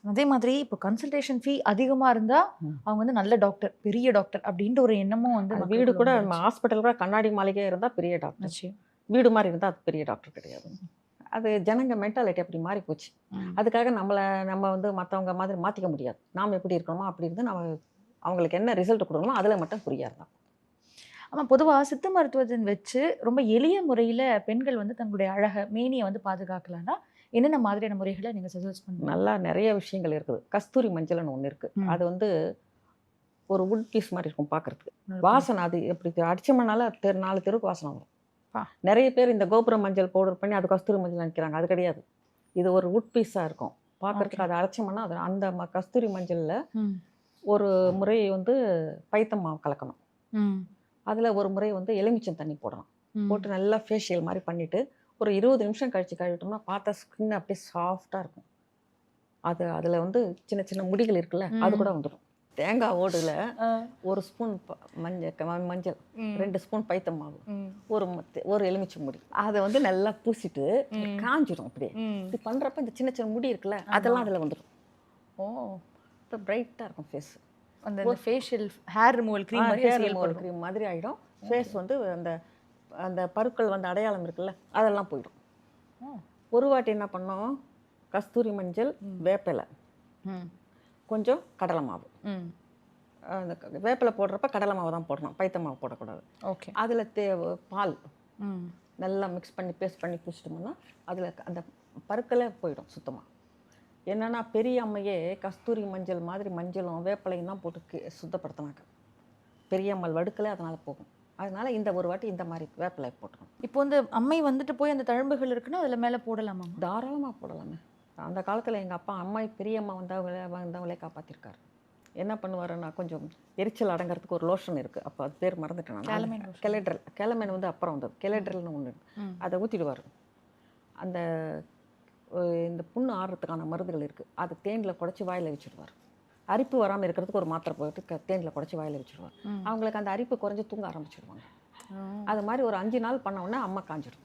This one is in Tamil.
அதே மாதிரி இப்போ கன்சல்டேஷன் ஃபீ அதிகமா இருந்தா ம். அவங்க வந்து நல்ல டாக்டர், பெரிய டாக்டர் அப்படின்ற ஒரு எண்ணமும் வந்து அது வீடு மக்களுக்குள்ள கூட நம்ம வந்துருச்சு. ஹாஸ்பிட்டல் கூட கண்ணாடி மாளிகை இருந்தால் பெரிய டாக்டர், நிச்சயம். வீடு மாதிரி இருந்தால் அது பெரிய டாக்டர் கிடையாது. அது ஜனங்க மென்டாலிட்டி அப்படி மாறி போச்சு. ம். அதுக்காக நம்ம வந்து மற்றவங்க மாதிரி மாற்றிக்க முடியாது. நாம் எப்படி இருக்கணுமோ அப்படி இருந்து நம்ம அவங்களுக்கு என்ன ரிசல்ட் கொடுக்கணுமோ அதில் மட்டும் குறியாக இருந்தான். ஆமா, பொதுவா சித்த மருத்துவத்தின் வச்சு ரொம்ப எளிய முறையில பெண்கள் வந்து தங்களுடைய அழக, மேனிய வந்து பாதுகாக்கலாம்னா, என்னென்ன மாதிரியான முறைகள நீங்க சஜெஸ்ட் பண்ணுவீங்க? நல்லா நிறைய விஷயங்கள் இருக்குது. கஸ்தூரி மஞ்சள்னு ஒன்று இருக்குது. ம். அது வந்து ஒரு வுட் பீஸ் மாதிரி இருக்கும் பார்க்கறதுக்கு. நல்லா வாசனை அது எப்படி அடிச்சோம்னால 4 தெருவுக்கு வாசனை வரும். பா. நிறைய பேர் இந்த கோபுர மஞ்சள் பவுடர் பண்ணி அது கஸ்தூரி மஞ்சள் நினைக்கிறாங்க. அது கிடையாது. இது ஒரு வுட் பீஸாக இருக்கும். பார்க்கறதுக்கு அதை அரைச்சோம்னா அது அந்த கஸ்தூரி மஞ்சளில் ம். ஒரு முறை வந்து பைத்தம் மாவு கலக்கணும். ம். அதில் ஒரு முறை வந்து எலுமிச்சம் தண்ணி போடணும். ம். போட்டு நல்லா ஃபேஷியல் மாதிரி பண்ணிவிட்டு ஒரு 20 நிமிஷம் கழித்து கழுவிட்டோம்னா பார்த்தா ஸ்கின் அப்படியே சாஃப்டாக இருக்கும். அதில் வந்து சின்ன சின்ன முடிகள் இருக்குல்ல, அது கூட வந்துடும். தேங்காய் ஓடுல ஒரு ஸ்பூன் மஞ்சள், 2 ஸ்பூன் பைத்தம் மாவு, ஒரு எலுமிச்சை முடி, அதை வந்து நல்லா பூசிட்டு காஞ்சிடும். அப்படியே இது பண்ணுறப்ப இந்த சின்ன சின்ன முடி இருக்குல்ல, அதெல்லாம் அதில் வந்துடும். ஓ, இப்போ பிரைட்டாக இருக்கும் ஃபேஸ். அந்த ஃபேஷியல் ஹேர் ரிமூவல் க்ரீம் மாதிரி செயல்படும். க்ரீம் மாதிரி ஆகிடும். ஃபேஸ் வந்து அந்த அந்த பருக்கள் வந்து அடையாளம் இருக்குல்ல, அதெல்லாம் போயிடும். ஒரு வாட்டி என்ன பண்ணோம், கஸ்தூரி மஞ்சள், வேப்பிலை, கொஞ்சம் கடலை மாவு. அந்த வேப்பிலை போடுறப்ப கடலை மாவு தான் போடணும், பைத்த மாவு போடக்கூடாது. ஓகே. அதில் பால் நல்லா மிக்ஸ் பண்ணி பேஸ்ட் பண்ணி பூசிட்டோம்னா அதில் அந்த பருக்களே போயிடும் சுத்தமாக. என்னென்னா பெரிய அம்மையே கஸ்தூரி மஞ்சள் மாதிரி மஞ்சளும் வேப்பிலையும் தான் போட்டு சுத்தப்படுத்தினாங்க. பெரிய அம்மல் வடுக்கலே அதனால் போகும். அதனால் இந்த ஒரு வாட்டி இந்த மாதிரி வேப்பிலை போட்டுக்கணும். இப்போ வந்து அம்மை வந்துட்டு போய் அந்த தழும்புகள் இருக்குன்னா அதில் மேலே போடலாமா? தாராளமாக போடலாமே. அந்த காலத்தில் எங்கள் அப்பா அம்மா பெரிய அம்மா வந்தவங்களே காப்பாற்றிருக்காரு. என்ன பண்ணுவாருன்னா, கொஞ்சம் எரிச்சல் அடங்கிறதுக்கு ஒரு லோஷன் இருக்குது. அப்போ அது பேர் மறந்துட்டேன். கெலமேன் வந்து அப்புறம் வந்தது. கெலட்ரல்னு ஒன்று, அதை ஊற்றிடுவார். அந்த இந்த புண்ணு ஆறுறதுக்கான மருந்துகள் இருக்குது, அது தேனில் குடச்சி வாயில் வச்சுடுவார். அரிப்பு வராமல் இருக்கிறதுக்கு ஒரு மாத்திரை போயிட்டு தேனில் குடச்சி வாயில் வச்சுடுவார். அவங்களுக்கு அந்த அரிப்பு குறைஞ்சி தூங்க ஆரம்பிச்சிடுவாங்க. அது மாதிரி ஒரு 5 நாள் பண்ண உடனே அம்மா காஞ்சிடும்.